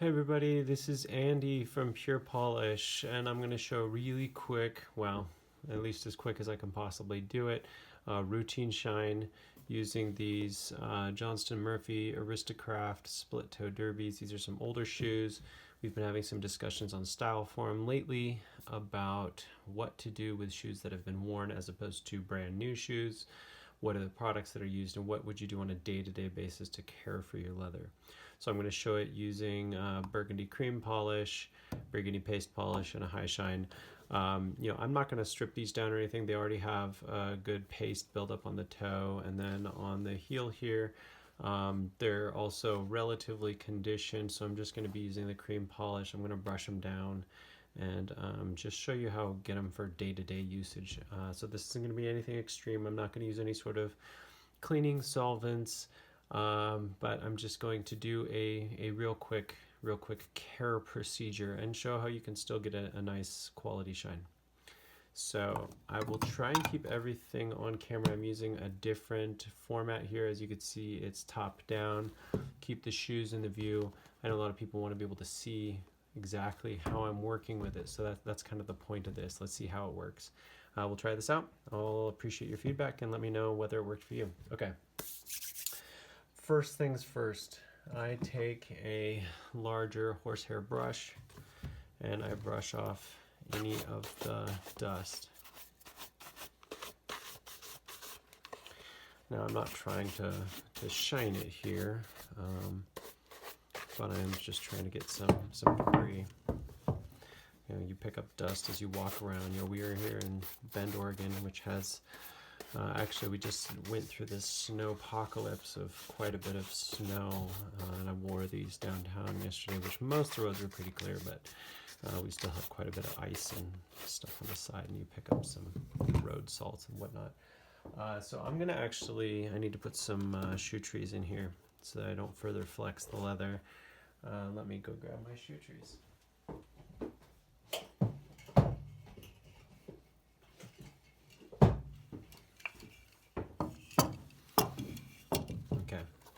Hey everybody, this is Andy from Pure Polish, and I'm going to show really quick, well, at least as quick as I can possibly do it, routine shine using these Johnston Murphy Aristocraft split toe derbies. These are some older shoes. We've been having some discussions on Style Forum lately about what to do with shoes that have been worn as opposed to brand new shoes. What are the products that are used, and what would you do on a day-to-day basis to care for your leather? So I'm going to show it using Burgundy cream polish, Burgundy paste polish, and a high shine. I'm not going to strip these down or anything. They already have a good paste buildup on the toe, and then on the heel here, they're also relatively conditioned, so I'm just going to be using the cream polish. I'm going to brush them down and just show you how to get them for day-to-day usage. So this isn't going to be anything extreme. I'm not going to use any sort of cleaning solvents, but I'm just going to do a real quick care procedure and show how you can still get a nice quality shine. So I will try and keep everything on camera. I'm using a different format here. As you can see, it's top down. Keep the shoes in the view. I know a lot of people want to be able to see exactly how I'm working with it, so that's kind of the point of this. Let's see how it works. We'll try this out. I'll appreciate your feedback and let me know whether it worked for you. Okay. First things first, I take a larger horsehair brush and I brush off any of the dust. Now I'm not trying to shine it here, but I'm just trying to get some debris. You pick up dust as you walk around. We are here in Bend, Oregon, which has actually, we just went through this snowpocalypse of quite a bit of snow, and I wore these downtown yesterday, which most of the roads were pretty clear, but we still have quite a bit of ice and stuff on the side, and you pick up some road salts and whatnot. So I'm going to I need to put some shoe trees in here so that I don't further flex the leather. Let me go grab my shoe trees.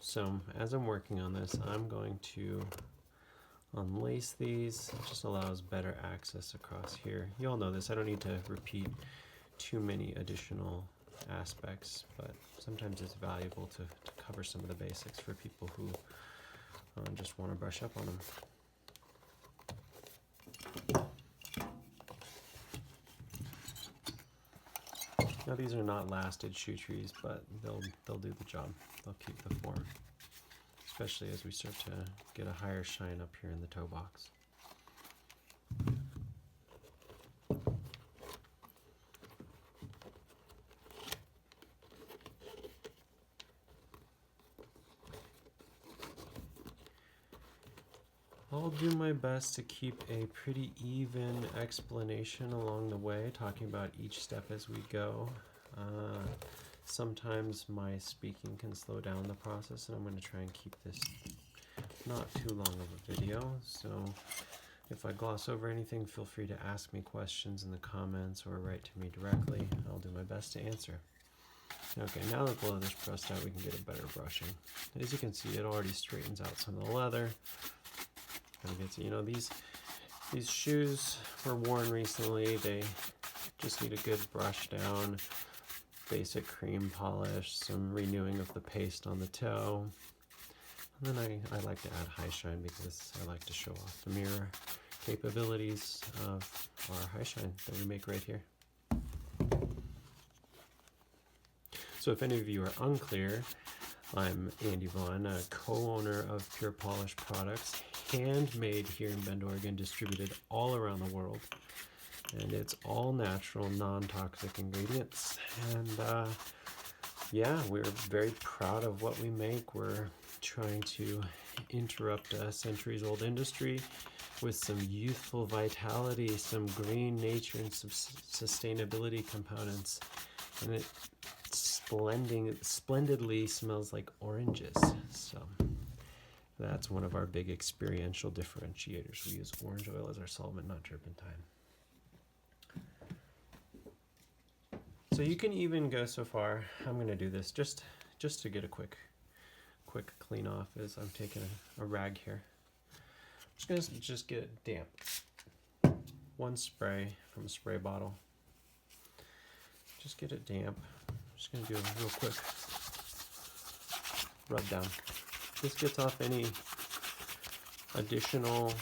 So as I'm working on this, I'm going to unlace these. It just allows better access across here. You all know this. I don't need to repeat too many additional aspects, but sometimes it's valuable to cover some of the basics for people who just want to brush up on them. Now these are not lasted shoe trees, but they'll do the job. They'll keep the form, especially as we start to get a higher shine up here in the toe box. I'll do my best to keep a pretty even explanation along the way, talking about each step as we go. Sometimes my speaking can slow down the process, and I'm going to try and keep this not too long of a video. So if I gloss over anything, feel free to ask me questions in the comments or write to me directly. I'll do my best to answer. Okay, now that the leather's pressed out, we can get a better brushing. As you can see, it already straightens out some of the leather. These shoes were worn recently. They just need a good brush down, basic cream polish, some renewing of the paste on the toe. And then I like to add high shine because I like to show off the mirror capabilities of our high shine that we make right here. So if any of you are unclear, I'm Andy Vaughn, a co-owner of Pure Polish Products, handmade here in Bend, Oregon, distributed all around the world. And it's all natural, non-toxic ingredients. And yeah, we're very proud of what we make. We're trying to interrupt a centuries-old industry with some youthful vitality, some green nature, and some sustainability components. And it splendidly smells like oranges. So that's one of our big experiential differentiators. We use orange oil as our solvent, not turpentine. So you can even go so far. I'm going to do this just to get a quick clean off. As I'm taking a rag here. just gonna just get it damp. One spray from a spray bottle. Just get it damp. I'm just gonna do a real quick rub down. This gets off any additional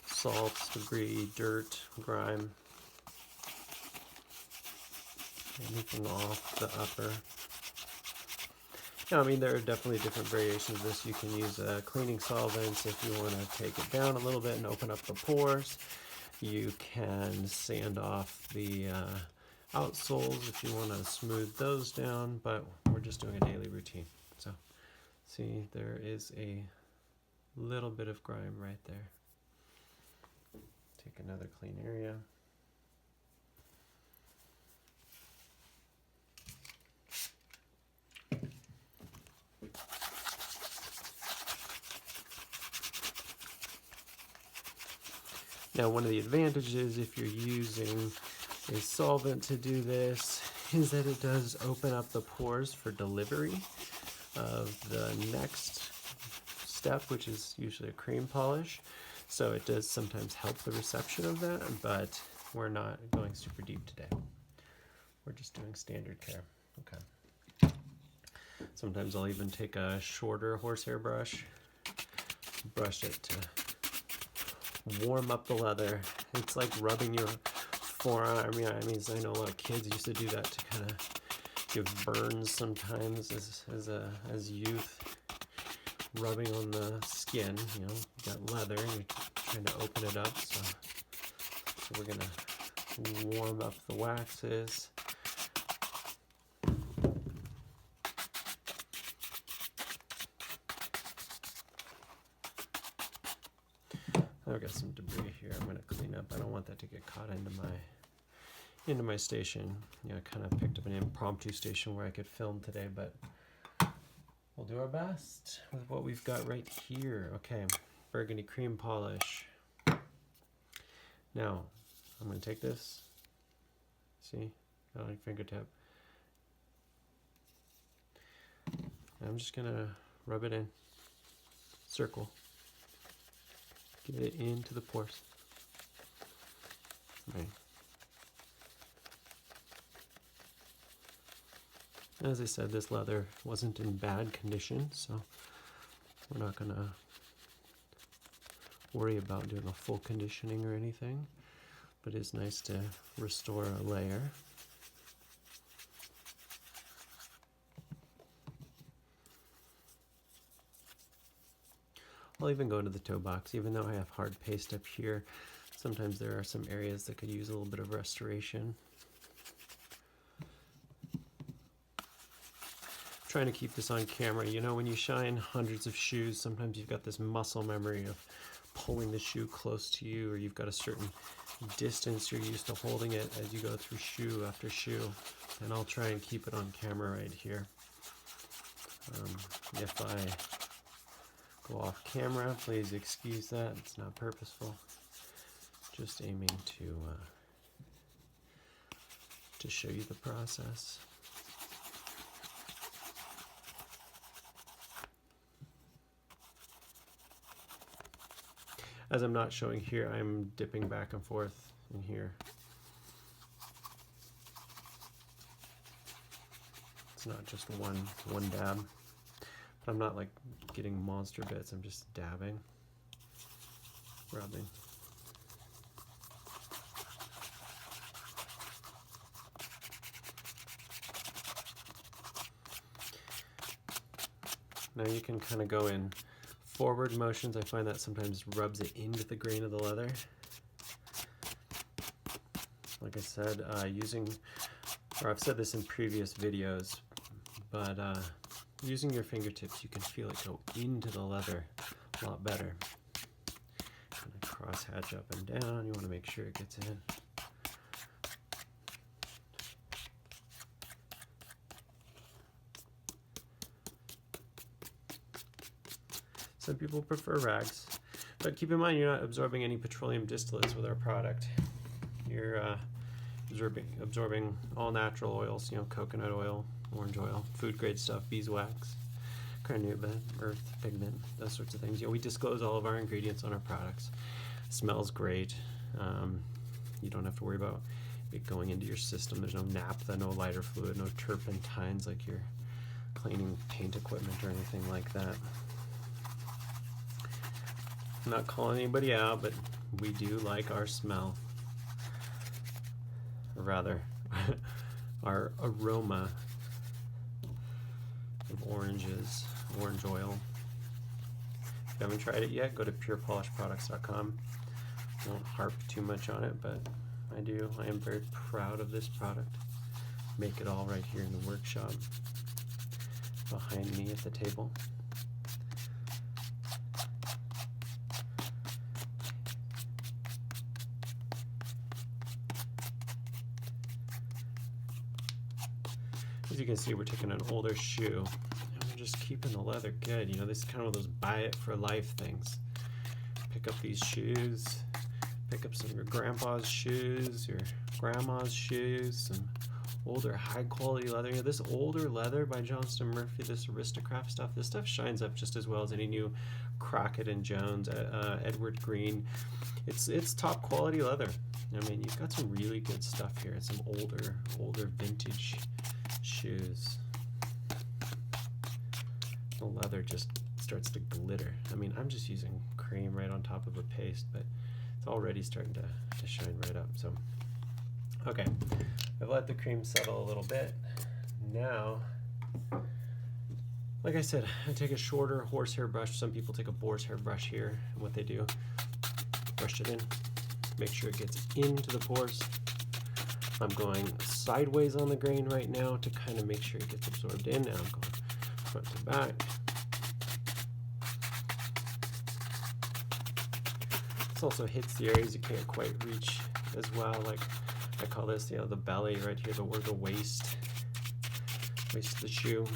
salts, debris, dirt, grime, anything off the upper. Now, I mean, there are definitely different variations of this. You can use cleaning solvents if you want to take it down a little bit and open up the pores. You can sand off the outsoles if you want to smooth those down, but we're just doing a daily routine. So, see, there is a little bit of grime right there. Take another clean area. Now, one of the advantages if you're using a solvent to do this is that it does open up the pores for delivery of the next step, which is usually a cream polish. So it does sometimes help the reception of that, but we're not going super deep today. We're just doing standard care. Okay. Sometimes I'll even take a shorter horsehair brush, brush it to warm up the leather. It's like rubbing your forearm. I mean, I know a lot of kids used to do that to kind of give burns sometimes as youth. Rubbing on the skin, you know, you got leather, and you're trying to open it up. So we're gonna warm up the waxes. I've got some debris here I'm going to clean up. I don't want that to get caught into my station. You know, I kind of picked up an impromptu station where I could film today, but we'll do our best with what we've got right here. Okay, Burgundy cream polish. Now, I'm going to take this. See, got on your fingertip. I'm just going to rub it in. Circle. Get it into the pores. Right. As I said, this leather wasn't in bad condition, so we're not going to worry about doing a full conditioning or anything, but it's nice to restore a layer. I'll even go into the toe box, even though I have hard paste up here. Sometimes there are some areas that could use a little bit of restoration. Trying to keep this on camera. You know, when you shine hundreds of shoes, sometimes you've got this muscle memory of pulling the shoe close to you, or you've got a certain distance you're used to holding it as you go through shoe after shoe. And I'll try and keep it on camera right here. If I go off camera, please excuse that. It's not purposeful. Just aiming to show you the process. As I'm not showing here, I'm dipping back and forth in here. It's not just one dab. But I'm not like getting monster bits, I'm just dabbing, rubbing. Now you can kind of go in forward motions. I find that sometimes rubs it into the grain of the leather. Like I said, I've said this in previous videos, but using your fingertips, you can feel it go into the leather a lot better. Kind of cross hatch up and down. You want to make sure it gets in. Some people prefer rags, but keep in mind you're not absorbing any petroleum distillates with our product. You're absorbing all natural oils, you know, coconut oil, orange oil, food grade stuff, beeswax, carnauba, earth, pigment, those sorts of things. You know, we disclose all of our ingredients on our products. Smells great. You don't have to worry about it going into your system. There's no naphtha, no lighter fluid, no turpentines like you're cleaning paint equipment or anything like that. I'm not calling anybody out, but we do like our smell. Or rather, our aroma of oranges, orange oil. If you haven't tried it yet, go to purepolishproducts.com. I won't harp too much on it, but I do. I am very proud of this product. Make it all right here in the workshop behind me at the table. As you can see, we're taking an older shoe and we're just keeping the leather good. You know, this is kind of those buy it for life things. Pick up these shoes, pick up some of your grandpa's shoes, your grandma's shoes, some older high quality leather. You know, this older leather by Johnston Murphy, this Aristocraft stuff, this stuff shines up just as well as any new Crockett and Jones, Edward Green. It's top quality leather. I mean, you've got some really good stuff here. Some older vintage shoes. The leather just starts to glitter. I mean, I'm just using cream right on top of a paste, but it's already starting to shine right up. So, okay, I've let the cream settle a little bit. Now, like I said, I take a shorter horsehair brush. Some people take a boar's hair brush here, and what they do, brush it in, make sure it gets into the pores. I'm going sideways on the grain right now to kind of make sure it gets absorbed in. Now I'm going front to back. This also hits the areas you can't quite reach as well. Like I call this, you know, the belly right here, or the waist of the shoe.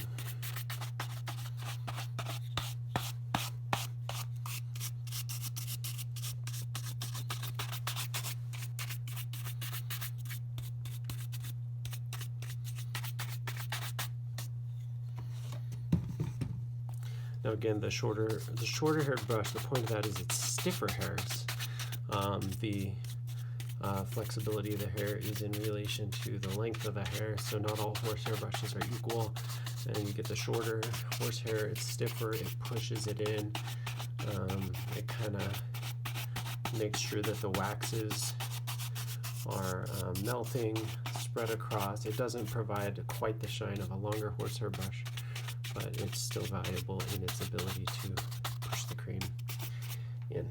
Now again, the shorter haired brush, the point of that is it's stiffer hairs. The flexibility of the hair is in relation to the length of the hair, so not all horsehair brushes are equal. And you get the shorter horsehair, it's stiffer, it pushes it in. It kind of makes sure that the waxes are melting, spread across. It doesn't provide quite the shine of a longer horsehair brush, but it's still valuable in its ability to push the cream in.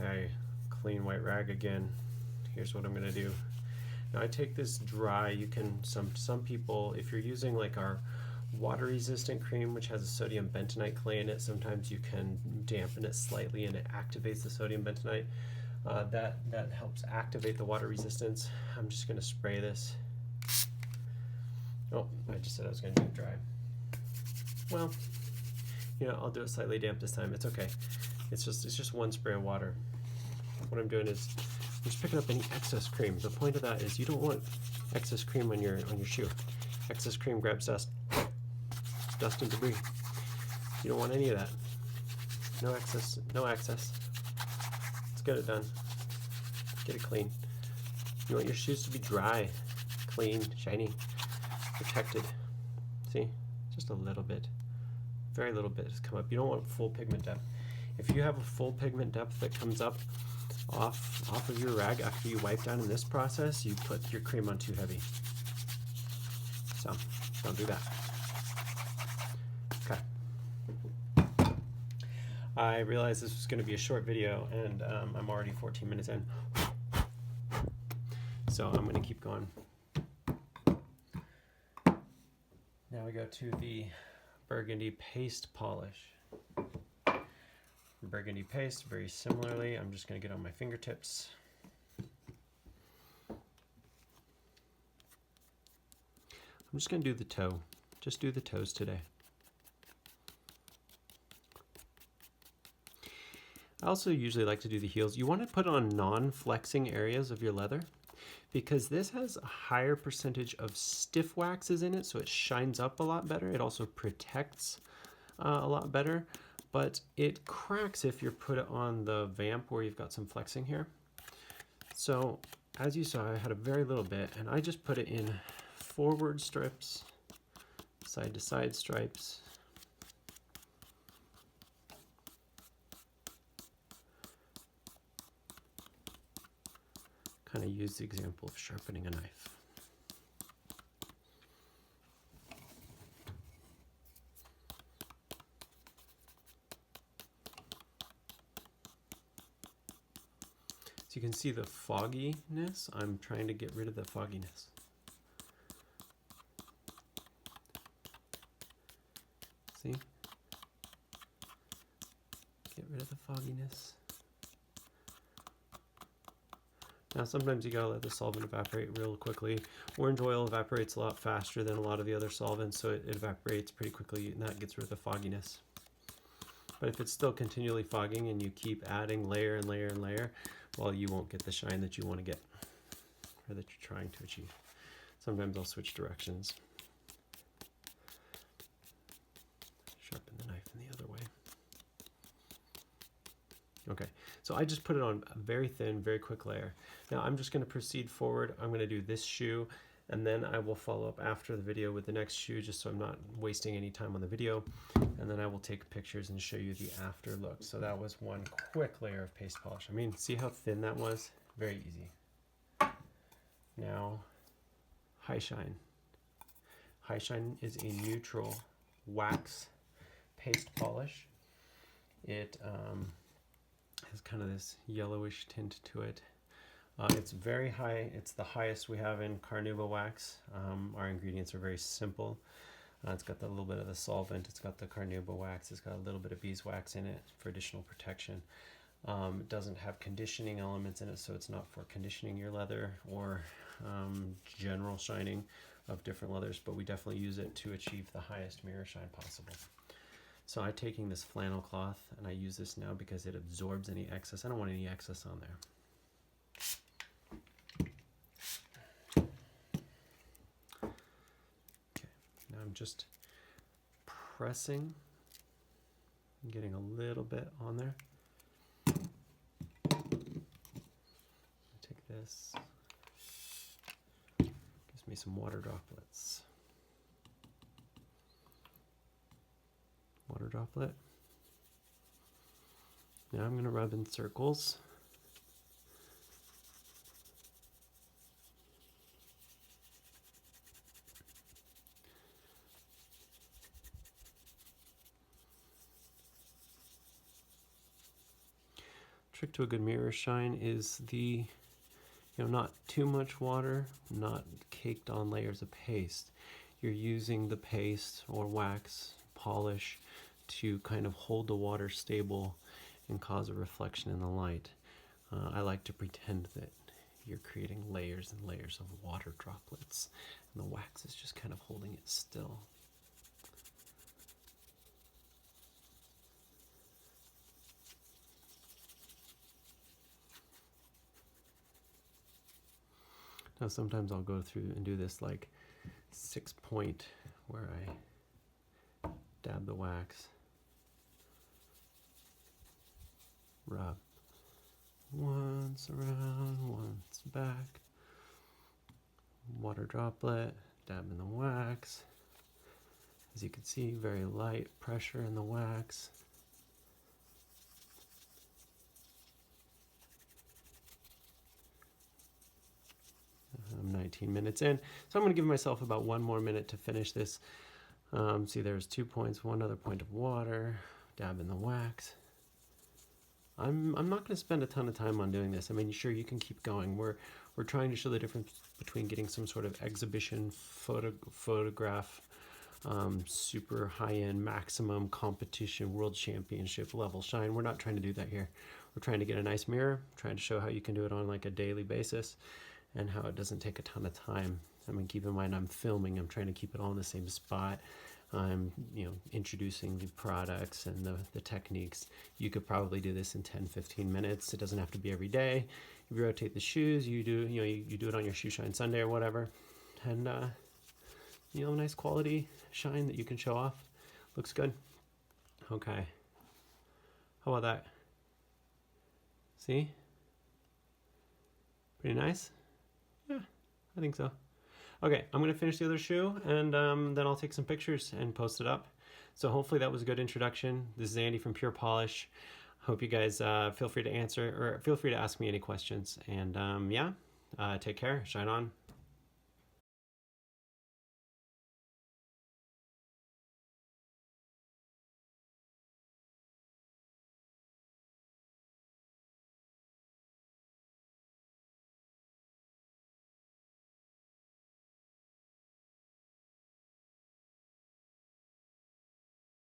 Okay, clean white rag again. Here's what I'm gonna do. Now I take this dry. You can, some people, if you're using like our water resistant cream, which has a sodium bentonite clay in it, sometimes you can dampen it slightly and it activates the sodium bentonite. That helps activate the water resistance. I'm just going to spray this. Oh, I just said I was going to do it dry. Well, you know, I'll do it slightly damp this time. It's okay. It's just one spray of water. What I'm doing is I'm just picking up any excess cream. The point of that is you don't want excess cream on your shoe. Excess cream grabs dust and debris. You don't want any of that. No excess, no access. Let's get it done. Get it clean. You want your shoes to be dry, clean, shiny, protected. See? Just a little bit. Very little bit has come up. You don't want full pigment depth. If you have a full pigment depth that comes up off of your rag after you wipe down in this process, you put your cream on too heavy. So, don't do that. Okay. I realized this was going to be a short video, and I'm already 14 minutes in. So I'm going to keep going. Now we go to the Burgundy paste polish. Burgundy paste, very similarly, I'm just going to get on my fingertips. I'm just going to do the toe. Just do the toes today. I also usually like to do the heels. You want to put on non-flexing areas of your leather, because this has a higher percentage of stiff waxes in it, so it shines up a lot better. It also protects a lot better, but it cracks if you put it on the vamp where you've got some flexing here. So as you saw, I had a very little bit, and I just put it in forward strips, side to side stripes, kind of use the example of sharpening a knife. So you can see the fogginess. I'm trying to get rid of the fogginess. See? Get rid of the fogginess. Now sometimes you gotta let the solvent evaporate real quickly. Orange oil evaporates a lot faster than a lot of the other solvents, so it evaporates pretty quickly, and that gets rid of the fogginess. But if it's still continually fogging and you keep adding layer and layer and layer, well, you won't get the shine that you want to get, or that you're trying to achieve. Sometimes I'll switch directions. Sharpen the knife in the other way. Okay, so I just put it on a very thin, very quick layer. Now I'm just going to proceed forward. I'm going to do this shoe, and then I will follow up after the video with the next shoe, just so I'm not wasting any time on the video. And then I will take pictures and show you the after look. So that was one quick layer of paste polish. I mean, see how thin that was? Very easy. Now, high shine. High shine is a neutral wax paste polish. It has kind of this yellowish tint to it. It's very high. It's the highest we have in carnauba wax. Our ingredients are very simple. It's got a little bit of the solvent. It's got the carnauba wax. It's got a little bit of beeswax in it for additional protection. It doesn't have conditioning elements in it, so it's not for conditioning your leather or general shining of different leathers, but we definitely use it to achieve the highest mirror shine possible. So I'm taking this flannel cloth, and I use this now because it absorbs any excess. I don't want any excess on there. I'm just pressing, getting a little bit on there. Take this, gives me some water droplets. Water droplet. Now I'm going to rub in circles. Trick to a good mirror shine is not too much water, not caked on layers of paste. You're using the paste or wax polish to kind of hold the water stable and cause a reflection in the light. I like to pretend that you're creating layers and layers of water droplets, and the wax is just kind of holding it still. Now sometimes I'll go through and do this like 6-point where I dab the wax, rub once around, once back, water droplet, dab in the wax. As you can see, very light pressure in the wax. I'm 19 minutes in, so I'm going to give myself about 1 more minute to finish this. See, there's 2 points, 1 other point of water, dab in the wax. I'm not going to spend a ton of time on doing this. I mean, sure, you can keep going. We're trying to show the difference between getting some sort of exhibition photograph, super high-end, maximum competition, world championship level shine. We're not trying to do that here. We're trying to get a nice mirror, trying to show how you can do it on like a daily basis, and how it doesn't take a ton of time. I mean, keep in mind I'm filming. I'm trying to keep it all in the same spot. I'm, introducing the products and the techniques. You could probably do this in 10-15 minutes. It doesn't have to be every day. If you rotate the shoes, you do, you do it on your shoe shine Sunday or whatever, and nice quality shine that you can show off. Looks good. Okay. How about that? See? Pretty nice? Yeah, I think so. Okay, I'm going to finish the other shoe, and then I'll take some pictures and post it up. So hopefully that was a good introduction. This is Andy from Pure Polish. Hope you guys feel free to answer, or feel free to ask me any questions. And take care. Shine on.